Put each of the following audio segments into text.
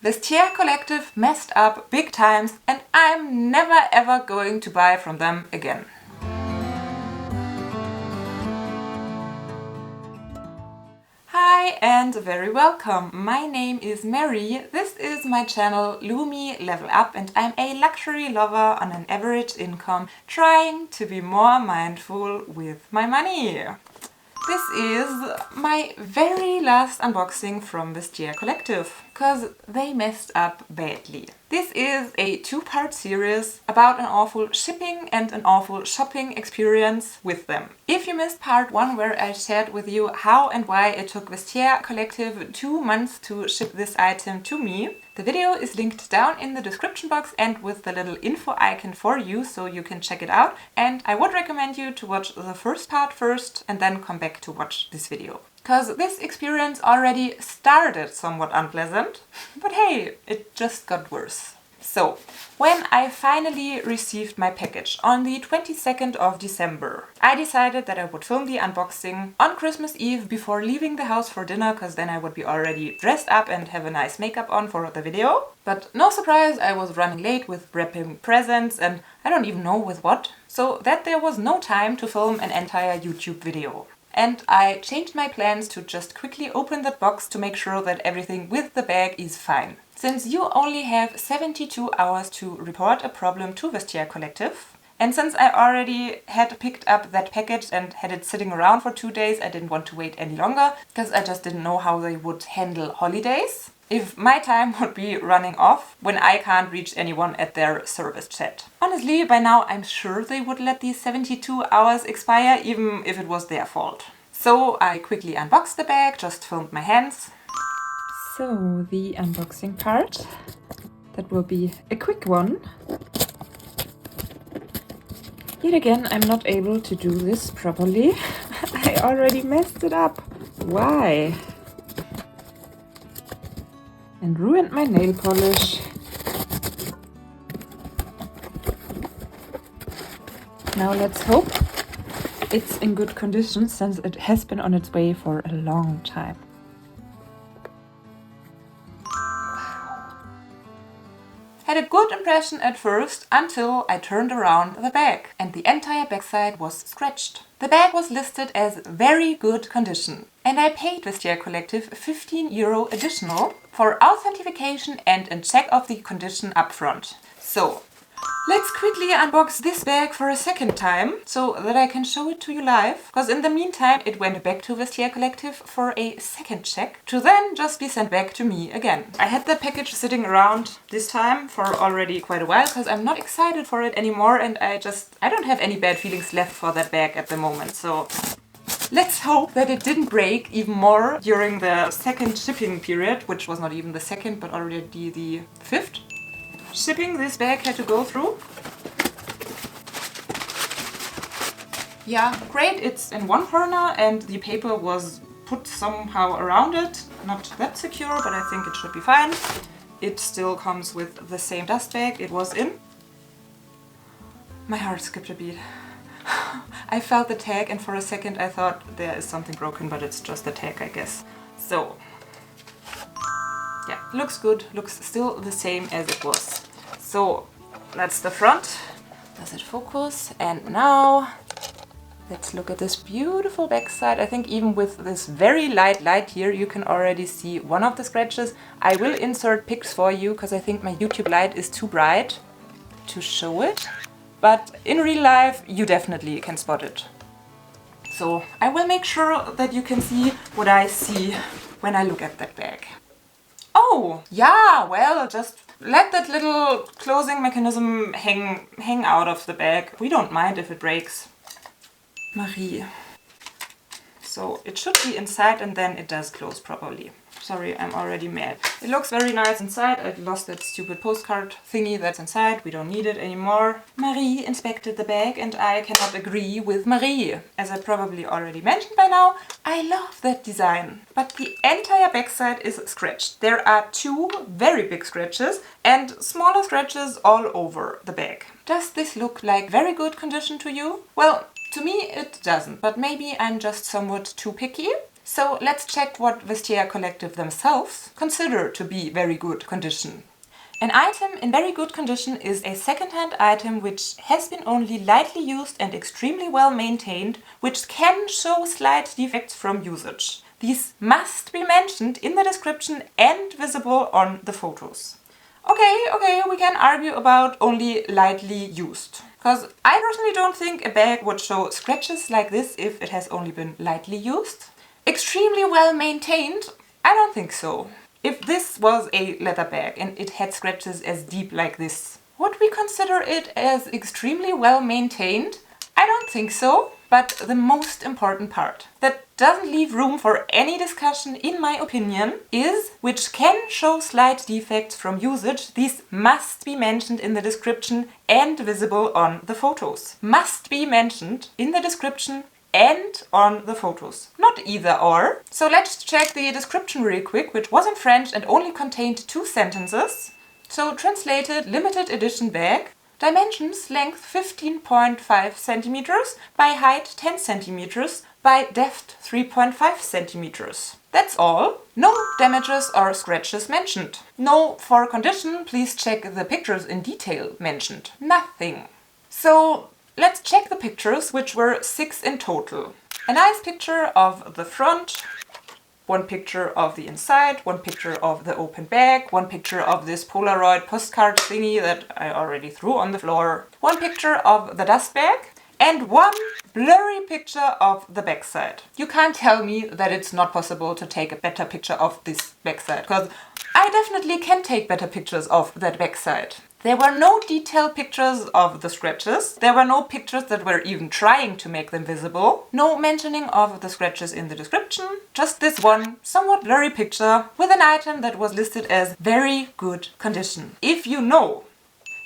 Vestiaire Collective messed up big times and I'm never ever going to buy from them again. Hi and very welcome. My name is Mary. This is my channel Lumi Level Up and I'm a luxury lover on an average income trying to be more mindful with my money. This is my very last unboxing from Vestiaire Collective because they messed up badly. This is a two-part series about an awful shipping and an awful shopping experience with them. If you missed part 1 where I shared with you how and why it took Vestiaire Collective 2 months to ship this item to me, the video is linked down in the description box and with the little info icon for you so you can check it out. And I would recommend you to watch the first part first and then come back to watch this video. Because this experience already started somewhat unpleasant, but hey, it just got worse. So, when I finally received my package on the 22nd of December, I decided that I would film the unboxing on Christmas Eve before leaving the house for dinner, because then I would be already dressed up and have a nice makeup on for the video. But no surprise, I was running late with wrapping presents and I don't even know with what, so that there was no time to film an entire YouTube video. And I changed my plans to just quickly open that box to make sure that everything with the bag is fine. Since you only have 72 hours to report a problem to Vestiaire Collective, and since I already had picked up that package and had it sitting around for 2 days, I didn't want to wait any longer because I just didn't know how they would handle holidays. If my time would be running off when I can't reach anyone at their service chat. Honestly, by now I'm sure they would let these 72 hours expire even if it was their fault. So I quickly unboxed the bag, just filmed my hands. So the unboxing part, that will be a quick one. Yet again, I'm not able to do this properly. I already messed it up. Why? And ruined my nail polish. Now let's hope it's in good condition since it has been on its way for a long time. Had a good impression at first until I turned around the bag and the entire backside was scratched. The bag was listed as very good condition and I paid Vestiaire Collective €15 additional for authentication and a check of the condition upfront. So let's quickly unbox this bag for a second time so that I can show it to you live, because in the meantime it went back to Vestiaire Collective for a second check to then just be sent back to me again. I had the package sitting around this time for already quite a while because I'm not excited for it anymore and I don't have any bad feelings left for that bag at the moment, so let's hope that it didn't break even more during the second shipping period, which was not even the second but already the 5th. Shipping this bag had to go through. Yeah, great, it's in one corner and the paper was put somehow around it. Not that secure, but I think it should be fine. It still comes with the same dust bag it was in. My heart skipped a beat. I felt the tag and for a second I thought there is something broken, but it's just the tag, I guess. So yeah, looks good, looks still the same as it was. So that's the front. Does it focus? And now let's look at this beautiful backside. I think even with this very light light here you can already see one of the scratches. I will insert pics for you because I think my YouTube light is too bright to show it. But in real life you definitely can spot it. So I will make sure that you can see what I see when I look at that bag. Oh, yeah, well, just let that little closing mechanism hang out of the bag. We don't mind if it breaks. Marie. So it should be inside and then it does close properly. Sorry, I'm already mad. It looks very nice inside. I lost that stupid postcard thingy that's inside. We don't need it anymore. Marie inspected the bag and I cannot agree with Marie. As I probably already mentioned by now, I love that design. But the entire backside is scratched. There are 2 very big scratches and smaller scratches all over the bag. Does this look like very good condition to you? Well, to me it doesn't, but maybe I'm just somewhat too picky. So let's check what Vestiaire Collective themselves consider to be very good condition. An item in very good condition is a second-hand item which has been only lightly used and extremely well maintained, which can show slight defects from usage. These must be mentioned in the description and visible on the photos. Okay, we can argue about only lightly used. Because I personally don't think a bag would show scratches like this if it has only been lightly used. Extremely well maintained? I don't think so. If this was a leather bag and it had scratches as deep like this, would we consider it as extremely well maintained? I don't think so. But the most important part, that doesn't leave room for any discussion in my opinion, is which can show slight defects from usage. These must be mentioned in the description and visible on the photos. Must be mentioned in the description and on the photos. Not either or. So let's check the description real quick, which was in French and only contained 2 sentences. So translated, limited edition bag. Dimensions: length 15.5 centimeters, by height 10 centimeters, by depth 3.5 centimeters. That's all. No damages or scratches mentioned. No for condition, please check the pictures in detail mentioned. Nothing. So let's check the pictures, which were 6 in total. A nice picture of the front, one picture of the inside, one picture of the open bag, one picture of this Polaroid postcard thingy that I already threw on the floor, one picture of the dust bag, and one blurry picture of the backside. You can't tell me that it's not possible to take a better picture of this backside, because I definitely can take better pictures of that backside. There were no detailed pictures of the scratches. There were no pictures that were even trying to make them visible. No mentioning of the scratches in the description. Just this one somewhat blurry picture with an item that was listed as very good condition. If you know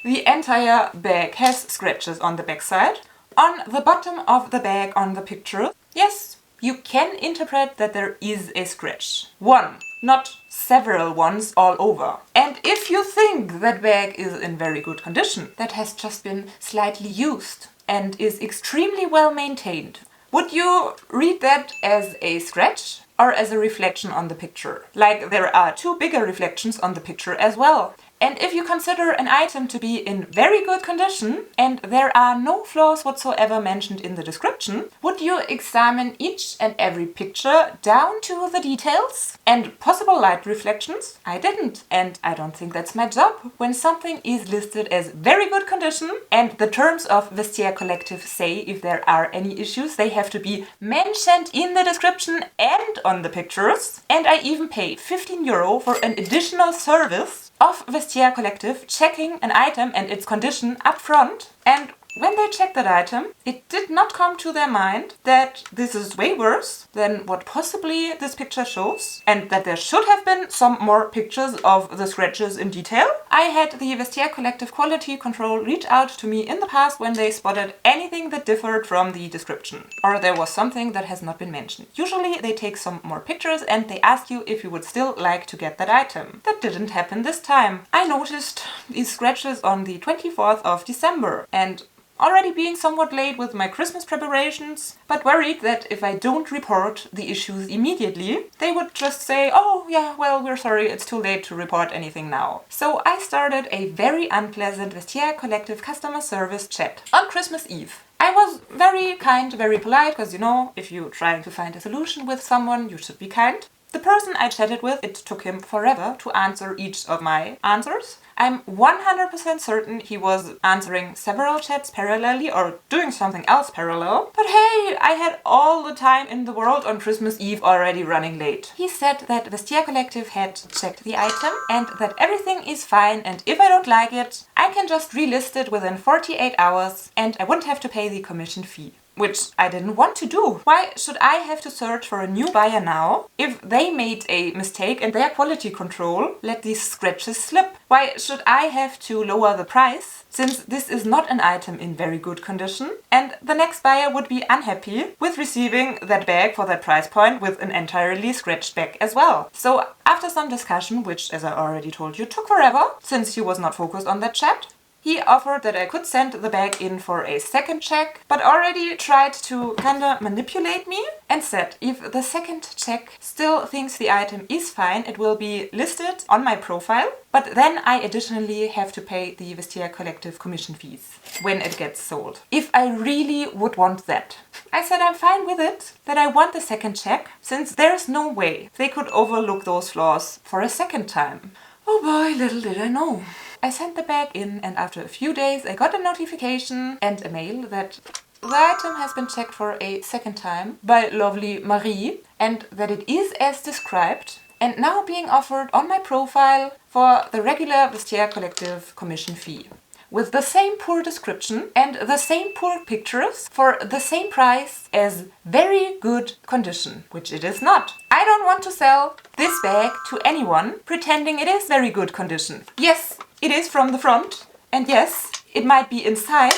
the entire bag has scratches on the backside, on the bottom of the bag on the picture, yes, you can interpret that there is a scratch. One, not several ones all over. And if you think that bag is in very good condition, that has just been slightly used and is extremely well maintained, would you read that as a scratch or as a reflection on the picture? Like there are 2 bigger reflections on the picture as well. And if you consider an item to be in very good condition and there are no flaws whatsoever mentioned in the description, would you examine each and every picture down to the details and possible light reflections? I didn't, and I don't think that's my job. When something is listed as very good condition and the terms of Vestiaire Collective say if there are any issues, they have to be mentioned in the description and on the pictures. And I even pay €15 for an additional service of Vestiaire Collective checking an item and its condition up front. And when they checked that item, it did not come to their mind that this is way worse than what possibly this picture shows and that there should have been some more pictures of the scratches in detail. I had the Vestiaire Collective quality control reach out to me in the past when they spotted anything that differed from the description or there was something that has not been mentioned. Usually they take some more pictures and they ask you if you would still like to get that item. That didn't happen this time. I noticed these scratches on the 24th of December and already being somewhat late with my Christmas preparations, but worried that if I don't report the issues immediately, they would just say, oh yeah, well, we're sorry, it's too late to report anything now. So I started a very unpleasant Vestiaire Collective customer service chat on Christmas Eve. I was very kind, very polite, because you know, if you're trying to find a solution with someone, you should be kind. The person I chatted with, it took him forever to answer each of my answers. I'm 100% certain he was answering several chats parallelly or doing something else parallel. But hey, I had all the time in the world on Christmas Eve already running late. He said that Vestiaire Collective had checked the item and that everything is fine, and if I don't like it, I can just relist it within 48 hours and I wouldn't have to pay the commission fee. Which I didn't want to do. Why should I have to search for a new buyer now if they made a mistake and their quality control let these scratches slip? Why should I have to lower the price since this is not an item in very good condition and the next buyer would be unhappy with receiving that bag for that price point with an entirely scratched bag as well? So after some discussion, which as I already told you took forever since he was not focused on that chat, He offered that I could send the bag in for a second check, but already tried to kinda manipulate me and said if the second check still thinks the item is fine, it will be listed on my profile, but then I additionally have to pay the Vestiaire Collective commission fees when it gets sold. If I really would want that. I said I'm fine with it, that I want the second check, since there's no way they could overlook those flaws for a second time. Oh boy, little did I know. I sent the bag in, and after a few days I got a notification and a mail that the item has been checked for a second time by lovely Marie, and that it is as described and now being offered on my profile for the regular Vestiaire Collective commission fee. With the same poor description and the same poor pictures for the same price as very good condition, which it is not. I don't want to sell this bag to anyone pretending it is very good condition. Yes, it is from the front, and yes, it might be inside,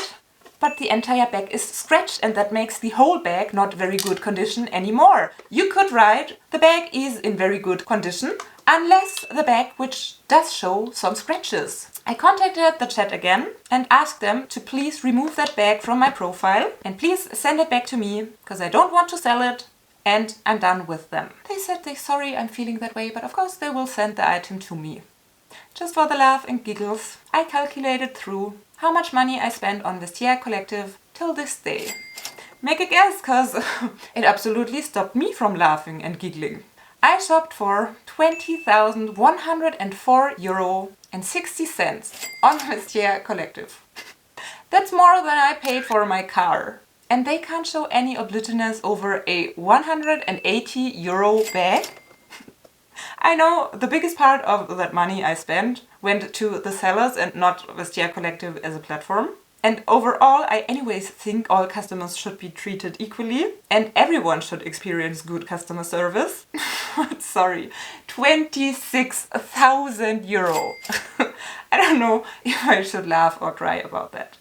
but the entire bag is scratched, and that makes the whole bag not very good condition anymore. You could write the bag is in very good condition, unless the bag which does show some scratches. I contacted the chat again and asked them to please remove that bag from my profile and please send it back to me, because I don't want to sell it and I'm done with them. They said they're sorry I'm feeling that way, but of course they will send the item to me. Just for the laugh and giggles, I calculated through how much money I spent on Vestiaire Collective till this day. Make a guess, cause it absolutely stopped me from laughing and giggling. I shopped for €20,104.60 on Vestiaire Collective. That's more than I paid for my car. And they can't show any obliterness over a €180 bag. I know the biggest part of that money I spent went to the sellers and not Vestiaire Collective as a platform. And overall, I anyways think all customers should be treated equally and everyone should experience good customer service. Sorry, €26,000. I don't know if I should laugh or cry about that.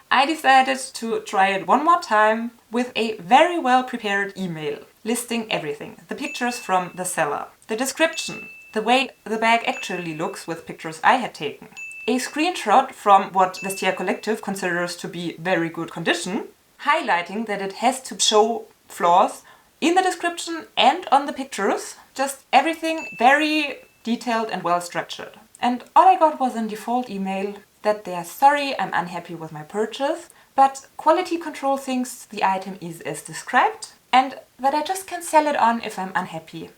I decided to try it one more time with a very well prepared email listing everything. The pictures from the seller, the description, the way the bag actually looks with pictures I had taken, a screenshot from what Vestiaire Collective considers to be very good condition, highlighting that it has to show flaws in the description and on the pictures, just everything very detailed and well structured. And all I got was a default email that they are sorry I'm unhappy with my purchase, but quality control thinks the item is as described and that I just can sell it on if I'm unhappy.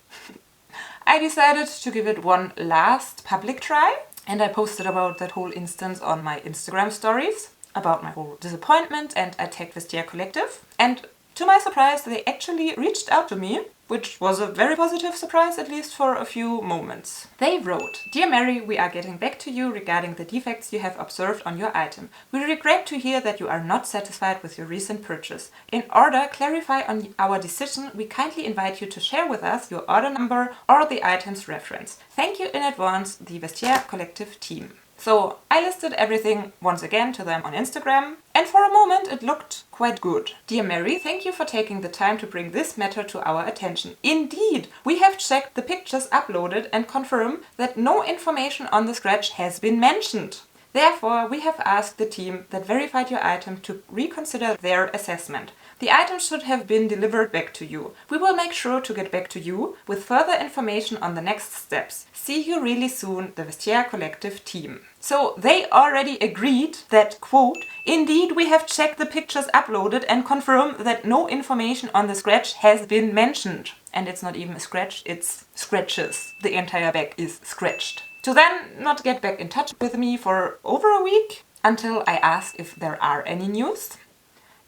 I decided to give it one last public try, and I posted about that whole instance on my Instagram stories, about my whole disappointment, and I tagged Vestiaire Collective. And to my surprise, they actually reached out to me, which was a very positive surprise, at least for a few moments. They wrote, "Dear Mary, we are getting back to you regarding the defects you have observed on your item. We regret to hear that you are not satisfied with your recent purchase. In order to clarify on our decision, we kindly invite you to share with us your order number or the item's reference. Thank you in advance, the Vestiaire Collective team." So I listed everything once again to them on Instagram, and for a moment it looked quite good. "Dear Mary, thank you for taking the time to bring this matter to our attention. Indeed, we have checked the pictures uploaded and confirm that no information on the scratch has been mentioned. Therefore, we have asked the team that verified your item to reconsider their assessment. The item should have been delivered back to you. We will make sure to get back to you with further information on the next steps. See you really soon, the Vestiaire Collective team." So they already agreed that, quote, "Indeed, we have checked the pictures uploaded and confirmed that no information on the scratch has been mentioned." And it's not even a scratch, it's scratches. The entire bag is scratched. To then not get back in touch with me for over a week until I asked if there are any news.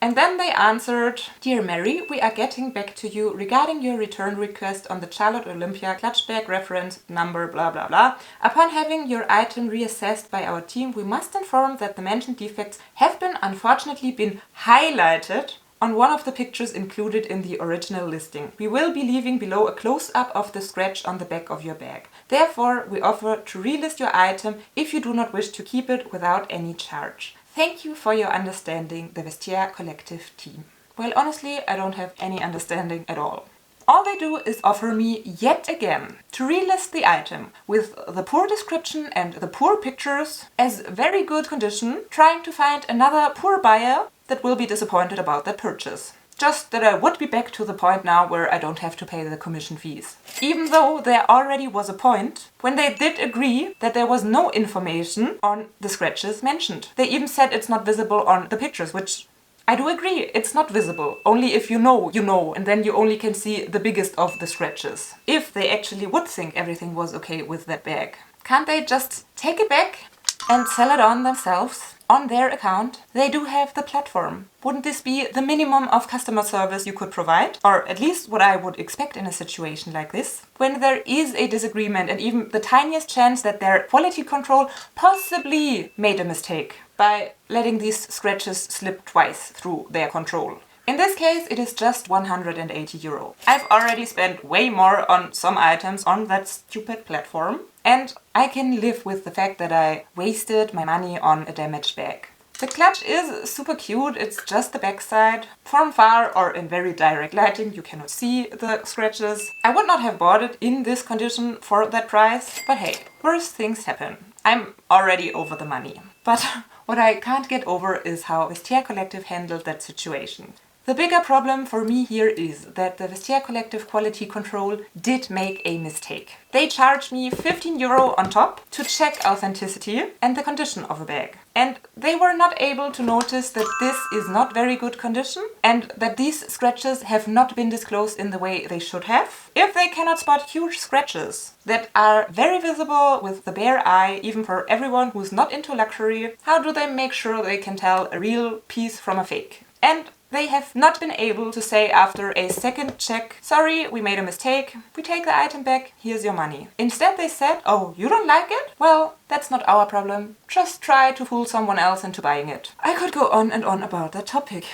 And then they answered, "Dear Mary, we are getting back to you regarding your return request on the Charlotte Olympia clutch bag reference number blah blah blah. Upon having your item reassessed by our team, we must inform that the mentioned defects have unfortunately been highlighted on one of the pictures included in the original listing. We will be leaving below a close-up of the scratch on the back of your bag. Therefore, we offer to relist your item if you do not wish to keep it without any charge. Thank you for your understanding, the Vestiaire Collective team." Well, honestly, I don't have any understanding at all. All they do is offer me yet again to relist the item with the poor description and the poor pictures as very good condition, trying to find another poor buyer that will be disappointed about that purchase. Just that I would be back to the point now where I don't have to pay the commission fees. Even though there already was a point when they did agree that there was no information on the scratches mentioned. They even said it's not visible on the pictures, which I do agree, it's not visible. Only if you know, and then you only can see the biggest of the scratches. If they actually would think everything was okay with that bag, can't they just take it back and sell it on themselves? On their account? They do have the platform. Wouldn't this be the minimum of customer service you could provide? Or at least what I would expect in a situation like this. When there is a disagreement and even the tiniest chance that their quality control possibly made a mistake by letting these scratches slip twice through their control. In this case, it is just 180 euro. I've already spent way more on some items on that stupid platform, and I can live with the fact that I wasted my money on a damaged bag. The clutch is super cute, it's just the backside. From far or in very direct lighting you cannot see the scratches. I would not have bought it in this condition for that price, but hey, worse things happen. I'm already over the money. But what I can't get over is how Vestiaire Collective handled that situation. The bigger problem for me here is that the Vestiaire Collective quality control did make a mistake. They charged me 15 euro on top to check authenticity and the condition of a bag. And they were not able to notice that this is not very good condition and that these scratches have not been disclosed in the way they should have. If they cannot spot huge scratches that are very visible with the bare eye, even for everyone who's not into luxury, how do they make sure they can tell a real piece from a fake? And they have not been able to say after a second check, sorry, we made a mistake, we take the item back, here's your money. Instead they said, oh, you don't like it? Well, that's not our problem. Just try to fool someone else into buying it. I could go on and on about that topic.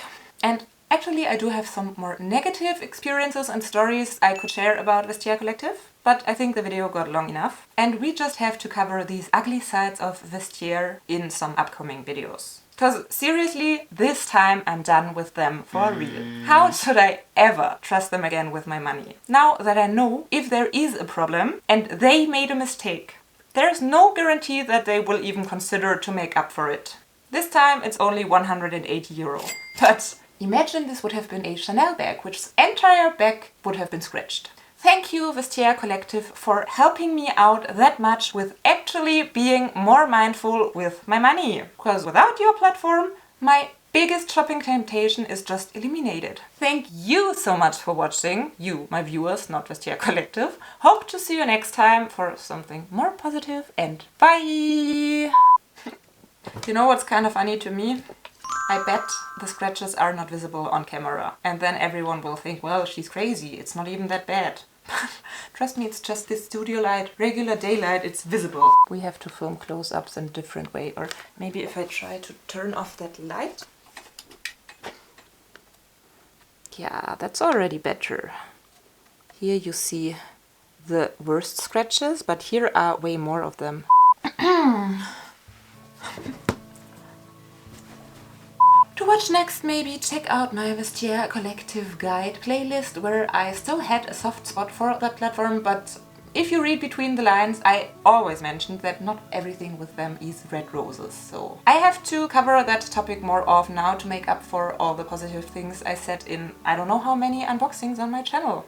And actually I do have some more negative experiences and stories I could share about Vestiaire Collective, but I think the video got long enough. And we just have to cover these ugly sides of Vestiaire in some upcoming videos. Because seriously, this time I'm done with them for real. How should I ever trust them again with my money? Now that I know if there is a problem and they made a mistake, there's no guarantee that they will even consider to make up for it. This time it's only 180 euro. But imagine this would have been a Chanel bag, which entire bag would have been scratched. Thank you, Vestiaire Collective, for helping me out that much with actually being more mindful with my money. Because without your platform, my biggest shopping temptation is just eliminated. Thank you so much for watching. You, my viewers, not Vestiaire Collective. Hope to see you next time for something more positive, and bye! You know what's kind of funny to me? I bet the scratches are not visible on camera. And then everyone will think, well, she's crazy, it's not even that bad. Trust me, it's just this studio light, regular daylight, it's visible. We have to film close-ups in a different way, or maybe if I try to turn off that light. Yeah, that's already better. Here you see the worst scratches, but here are way more of them. To watch next, maybe check out my Vestiaire Collective guide playlist, where I still had a soft spot for that platform, but if you read between the lines, I always mentioned that not everything with them is red roses, so I have to cover that topic more often now to make up for all the positive things I said in I don't know how many unboxings on my channel.